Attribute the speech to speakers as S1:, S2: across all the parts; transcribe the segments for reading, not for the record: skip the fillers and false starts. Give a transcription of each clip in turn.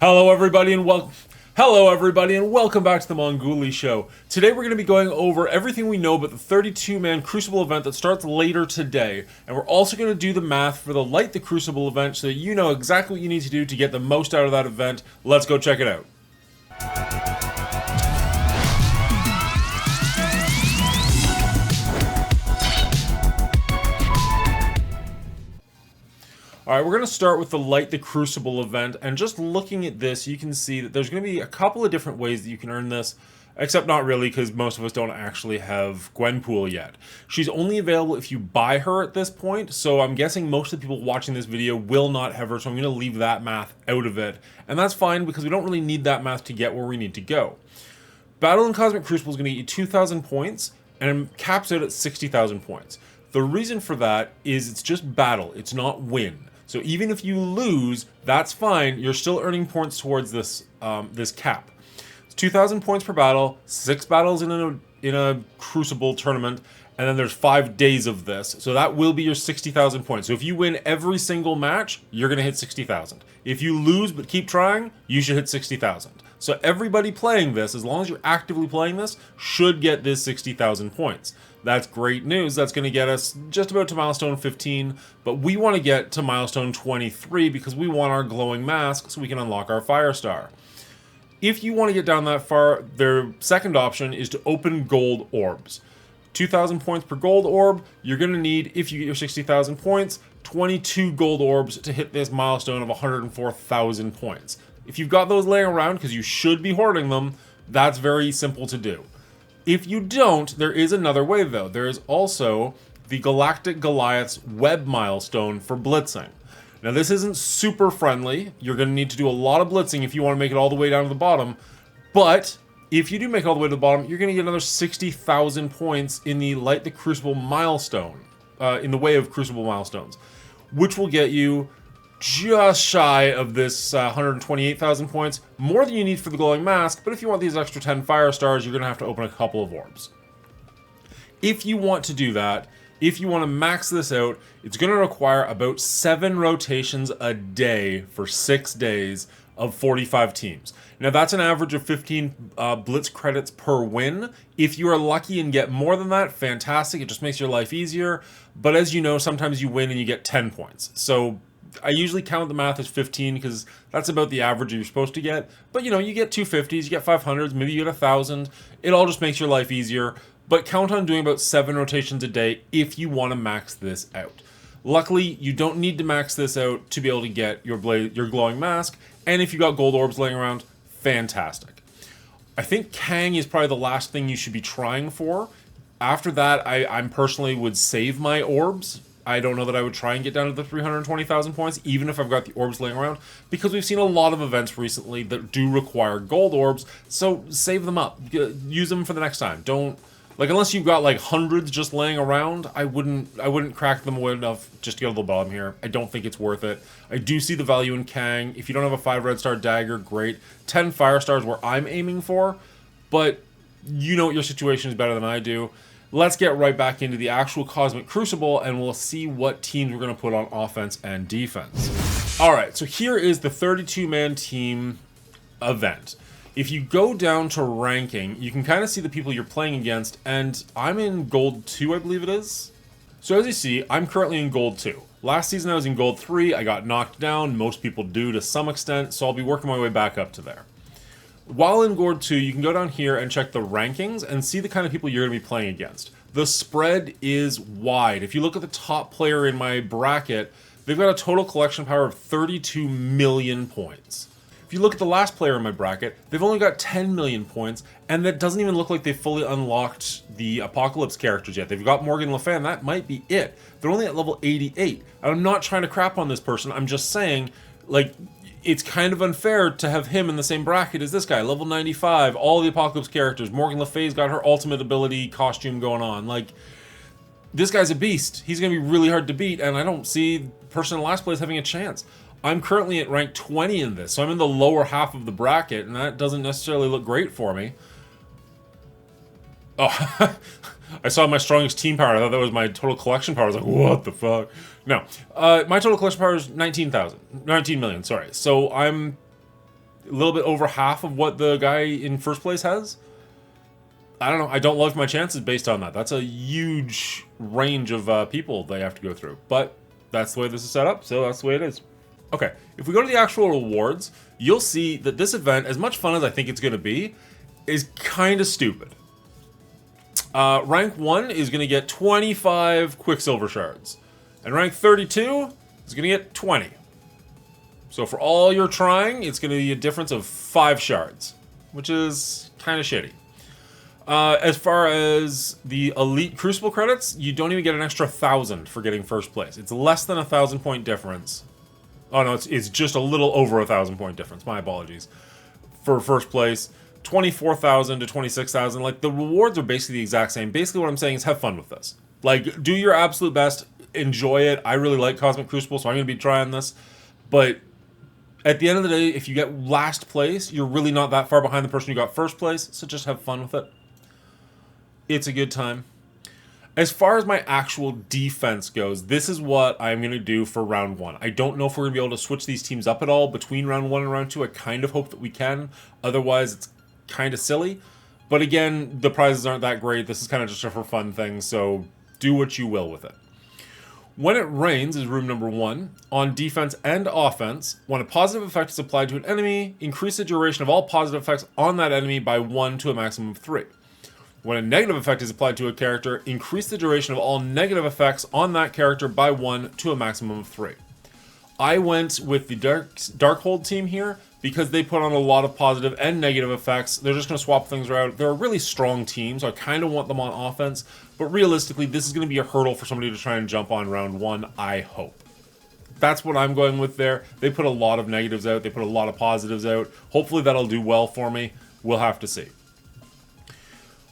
S1: Hello everybody and welcome back to the Monguli Show. Today we're going to be going over everything we know about the 32-man Crucible event that starts later today, and we're also going to do the math for the Light the Crucible event so that you know exactly what you need to do to get the most out of that event. Let's go check it out. Alright, we're going to start with the Light the Crucible event, and just looking at this, you can see that there's going to be a couple of different ways that you can earn this, except not really, because most of us don't actually have Gwenpool yet. She's only available if you buy her at this point, so I'm guessing most of the people watching this video will not have her, so I'm going to leave that math out of it, and that's fine, because we don't really need that math to get where we need to go. Battle in Cosmic Crucible is going to get you 2,000 points, and caps out at 60,000 points. The reason for that is it's just battle, it's not win. So even if you lose, that's fine. You're still earning points towards this this cap. It's 2,000 points per battle, 6 battles in a Crucible tournament, and then there's 5 days of this. So that will be your 60,000 points. So if you win every single match, you're going to hit 60,000. If you lose but keep trying, you should hit 60,000. So everybody playing this, as long as you're actively playing this, should get this 60,000 points. That's great news. That's going to get us just about to milestone 15, but we want to get to milestone 23 because we want our glowing mask so we can unlock our Firestar. If you want to get down that far, their second option is to open gold orbs. 2,000 points per gold orb. You're going to need, if you get your 60,000 points, 22 gold orbs to hit this milestone of 104,000 points. If you've got those laying around, because you should be hoarding them, that's very simple to do. If you don't, there is another way though. There is also the Galactic Goliath's web milestone for blitzing. Now this isn't super friendly. You're going to need to do a lot of blitzing if you want to make it all the way down to the bottom. But if you do make it all the way to the bottom, you're going to get another 60,000 points in the Light the Crucible milestone, in the way of Crucible milestones, which will get you just shy of this 128,000 points, more than you need for the glowing mask, but if you want these extra 10 fire stars, you're going to have to open a couple of orbs. If you want to do that, if you want to max this out, it's going to require about 7 rotations a day for 6 days of 45 teams. Now that's an average of 15 blitz credits per win. If you are lucky and get more than that, fantastic, it just makes your life easier, but as you know, sometimes you win and you get 10 points. So I usually count the math as 15 because that's about the average you're supposed to get. But you know, you get 250s, you get 500s, maybe you get 1,000. It all just makes your life easier. But count on doing about 7 rotations a day if you want to max this out. Luckily, you don't need to max this out to be able to get your glowing mask. And if you got gold orbs laying around, fantastic. I think Kang is probably the last thing you should be trying for. After that, I personally would save my orbs. I don't know that I would try and get down to the 320,000 points, even if I've got the orbs laying around, because we've seen a lot of events recently that do require gold orbs, so save them up. Use them for the next time. Don't, like, unless you've got, like, hundreds just laying around, I wouldn't crack them away enough just to get to the bottom here. I don't think it's worth it. I do see the value in Kang. If you don't have a 5 red star dagger, great. 10 fire stars where I'm aiming for, but you know what your situation is better than I do. Let's get right back into the actual Cosmic Crucible, and we'll see what teams we're going to put on offense and defense. Alright, so here is the 32-man team event. If you go down to ranking, you can kind of see the people you're playing against, and I'm in Gold 2, I believe it is. So as you see, I'm currently in Gold 2. Last season I was in Gold 3, I got knocked down, most people do to some extent, so I'll be working my way back up to there. While in Gold 2, you can go down here and check the rankings and see the kind of people you're going to be playing against. The spread is wide. If you look at the top player in my bracket, they've got a total collection power of 32 million points. If you look at the last player in my bracket, they've only got 10 million points, and that doesn't even look like they've fully unlocked the Apocalypse characters yet. They've got Morgan Le Fay, that might be it. They're only at level 88. I'm not trying to crap on this person, I'm just saying, like, it's kind of unfair to have him in the same bracket as this guy, level 95, all the Apocalypse characters. Morgan Le Fay's got her ultimate ability costume going on. Like, this guy's a beast. He's going to be really hard to beat, and I don't see the person in last place having a chance. I'm currently at rank 20 in this, so I'm in the lower half of the bracket, and that doesn't necessarily look great for me. Oh, I saw my strongest team power. I thought that was my total collection power. I was like, what the fuck? No. My total collection power is 19 million, sorry. So I'm a little bit over half of what the guy in first place has. I don't know. I don't love my chances based on that. That's a huge range of people they have to go through. But that's the way this is set up, so that's the way it is. Okay, if we go to the actual rewards, you'll see that this event, as much fun as I think it's going to be, is kind of stupid. Rank 1 is going to get 25 Quicksilver shards. And rank 32 is going to get 20. So for all you're trying, it's going to be a difference of 5 shards, which is kind of shitty. As far as the Elite Crucible credits, you don't even get an extra 1,000 for getting first place. It's less than a 1,000 point difference. Oh no, it's just a little over a 1,000 point difference. My apologies. For first place, 24,000 to 26,000. Like, the rewards are basically the exact same. Basically what I'm saying is have fun with this. Like, do your absolute best. Enjoy it. I really like Cosmic Crucible, so I'm going to be trying this. But at the end of the day, if you get last place, you're really not that far behind the person who got first place, so just have fun with it. It's a good time. As far as my actual defense goes, this is what I'm going to do for round 1. I don't know if we're going to be able to switch these teams up at all between round 1 and round 2. I kind of hope that we can. Otherwise, it's kind of silly. But again, the prizes aren't that great. This is kind of just a for fun thing, so do what you will with it. When it rains is room number 1. On defense and offense, when a positive effect is applied to an enemy, increase the duration of all positive effects on that enemy by 1 to a maximum of 3. When a negative effect is applied to a character, increase the duration of all negative effects on that character by 1 to a maximum of 3. I went with the Darkhold team here because they put on a lot of positive and negative effects. They're just going to swap things around. They're a really strong team, so I kind of want them on offense. But realistically, this is going to be a hurdle for somebody to try and jump on round 1, I hope. That's what I'm going with there. They put a lot of negatives out. They put a lot of positives out. Hopefully that'll do well for me. We'll have to see.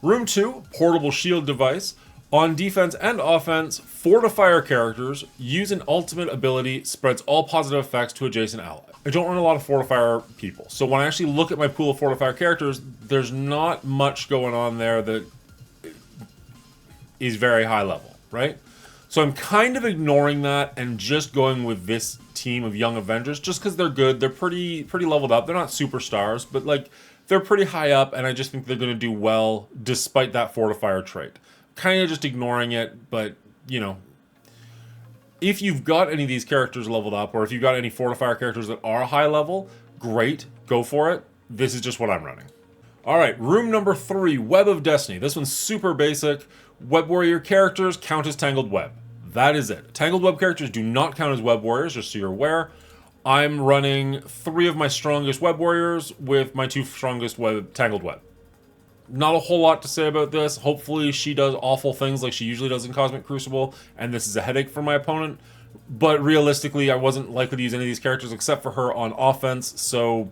S1: Room 2, Portable Shield Device. On defense and offense, Fortifier characters use an ultimate ability, spreads all positive effects to adjacent allies. I don't run a lot of Fortifier people, so when I actually look at my pool of Fortifier characters, there's not much going on there that is very high level, right? So I'm kind of ignoring that and just going with this team of Young Avengers, just because they're good. They're pretty leveled up. They're not superstars, but like, they're pretty high up, and I just think they're going to do well despite that Fortifier trait. Kind of just ignoring it, but, you know, if you've got any of these characters leveled up, or if you've got any Fortifier characters that are high level, great, go for it. This is just what I'm running. Alright, room number 3, Web of Destiny. This one's super basic. Web Warrior characters count as Tangled Web. That is it. Tangled Web characters do not count as Web Warriors, just so you're aware. I'm running 3 of my strongest Web Warriors with my 2 strongest Tangled Web. Not a whole lot to say about this. Hopefully she does awful things like she usually does in Cosmic Crucible, and this is a headache for my opponent. But realistically, I wasn't likely to use any of these characters except for her on offense, so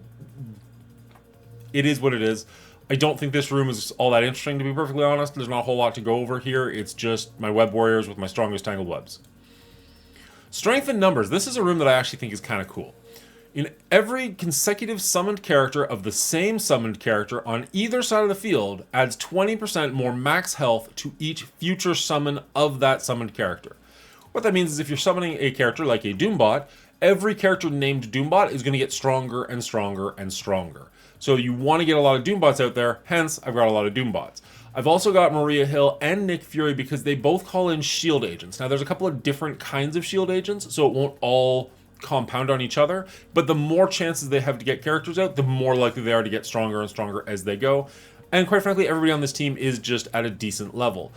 S1: it is what it is. I don't think this room is all that interesting, to be perfectly honest. There's not a whole lot to go over here. It's just my Web Warriors with my strongest Tangled Webs. Strength in numbers. This is a room that I actually think is kind of cool. In every consecutive summoned character of the same summoned character on either side of the field adds 20% more max health to each future summon of that summoned character. What that means is if you're summoning a character like a Doombot, every character named Doombot is going to get stronger and stronger and stronger. So you want to get a lot of Doombots out there, hence I've got a lot of Doombots. I've also got Maria Hill and Nick Fury because they both call in shield agents. Now there's a couple of different kinds of shield agents, so it won't all compound on each other, but the more chances they have to get characters out, the more likely they are to get stronger and stronger as they go. And quite frankly, everybody on this team is just at a decent level.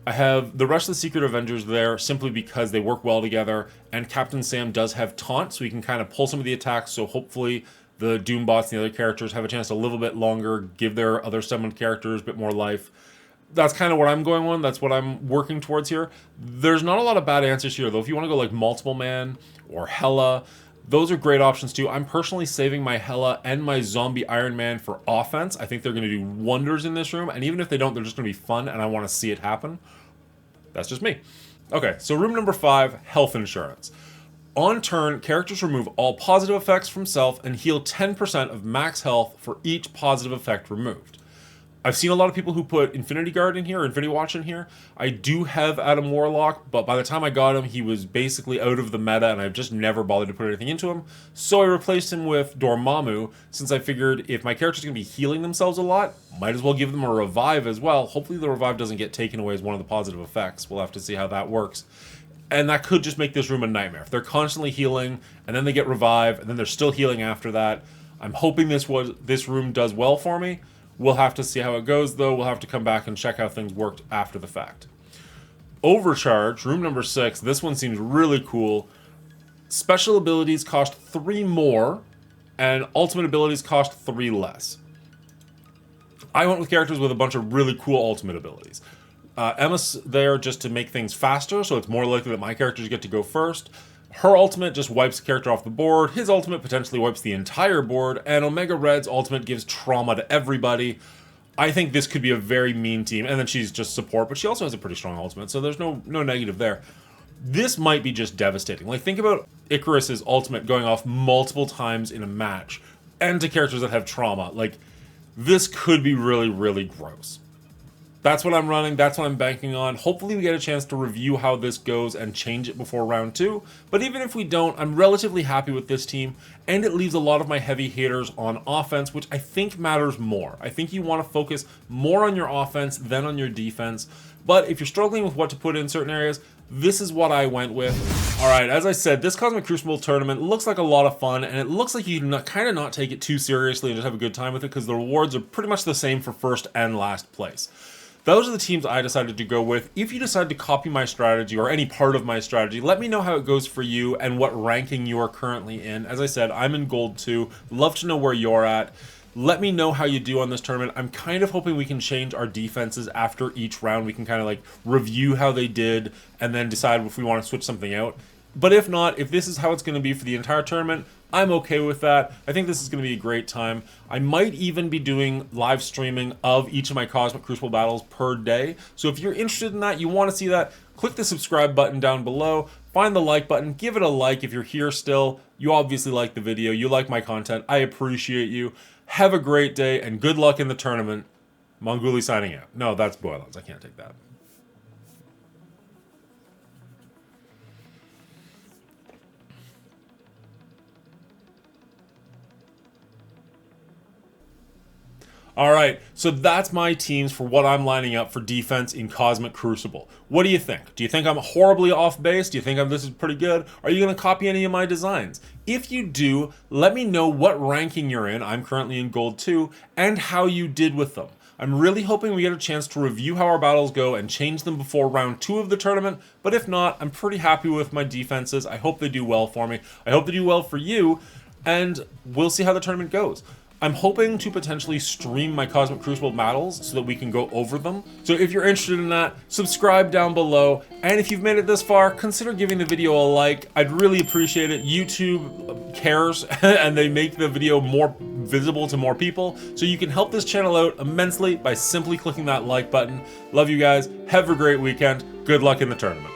S1: I have the rest of the Secret Avengers there simply because they work well together, and Captain Sam does have taunt, so he can kind of pull some of the attacks, so hopefully the Doombots and the other characters have a chance to live a bit longer, give their other summoned characters a bit more life. That's kind of what I'm going on. That's what I'm working towards here. There's not a lot of bad answers here, though. If you want to go like Multiple Man or Hela, those are great options too. I'm personally saving my Hela and my Zombie Iron Man for offense. I think they're going to do wonders in this room, and even if they don't, they're just going to be fun, and I want to see it happen. That's just me. Okay, so room number 5, Health Insurance. On turn, characters remove all positive effects from self and heal 10% of max health for each positive effect removed. I've seen a lot of people who put Infinity Guard in here, or Infinity Watch in here. I do have Adam Warlock, but by the time I got him, he was basically out of the meta, and I've just never bothered to put anything into him. So I replaced him with Dormammu, since I figured if my character's going to be healing themselves a lot, might as well give them a revive as well. Hopefully the revive doesn't get taken away as one of the positive effects. We'll have to see how that works. And that could just make this room a nightmare. If they're constantly healing, and then they get revived, and then they're still healing after that. I'm hoping this room does well for me. We'll have to see how it goes, though. We'll have to come back and check how things worked after the fact. Overcharge, room number 6. This one seems really cool. Special abilities cost 3 more, and ultimate abilities cost 3 less. I went with characters with a bunch of really cool ultimate abilities. Emma's there just to make things faster, so it's more likely that my characters get to go first. Her ultimate just wipes the character off the board. His ultimate potentially wipes the entire board. And Omega Red's ultimate gives trauma to everybody. I think this could be a very mean team. And then she's just support, but she also has a pretty strong ultimate, so there's no negative there. This might be just devastating. Like, think about Icarus's ultimate going off multiple times in a match. And to characters that have trauma. Like, this could be really, really gross. That's what I'm running, that's what I'm banking on. Hopefully we get a chance to review how this goes and change it before round 2. But even if we don't, I'm relatively happy with this team, and it leaves a lot of my heavy hitters on offense, which I think matters more. I think you want to focus more on your offense than on your defense. But if you're struggling with what to put in certain areas, this is what I went with. Alright, as I said, this Cosmic Crucible tournament looks like a lot of fun, and it looks like you can kind of not take it too seriously and just have a good time with it, because the rewards are pretty much the same for first and last place. Those are the teams I decided to go with. If you decide to copy my strategy or any part of my strategy, let me know how it goes for you and what ranking you are currently in. As I said, I'm in Gold 2. Love to know where you're at. Let me know how you do on this tournament. I'm kind of hoping we can change our defenses after each round. We can kind of like review how they did and then decide if we want to switch something out. But if not, if this is how it's going to be for the entire tournament, I'm okay with that. I think this is going to be a great time. I might even be doing live streaming of each of my Cosmic Crucible battles per day. So if you're interested in that, you want to see that, click the subscribe button down below, find the like button, give it a like if you're here still. You obviously like the video, you like my content, I appreciate you. Have a great day, and good luck in the tournament. Monguli signing out. No, that's Boilons, I can't take that. Alright, so that's my teams for what I'm lining up for defense in Cosmic Crucible. What do you think? Do you think I'm horribly off base? Do you think this is pretty good? Are you going to copy any of my designs? If you do, let me know what ranking you're in. I'm currently in Gold 2, and how you did with them. I'm really hoping we get a chance to review how our battles go and change them before round 2 of the tournament, but if not, I'm pretty happy with my defenses. I hope they do well for me. I hope they do well for you, and we'll see how the tournament goes. I'm hoping to potentially stream my Cosmic Crucible battles so that we can go over them. So if you're interested in that, subscribe down below. And if you've made it this far, consider giving the video a like. I'd really appreciate it. YouTube cares and they make the video more visible to more people. So you can help this channel out immensely by simply clicking that like button. Love you guys. Have a great weekend. Good luck in the tournament.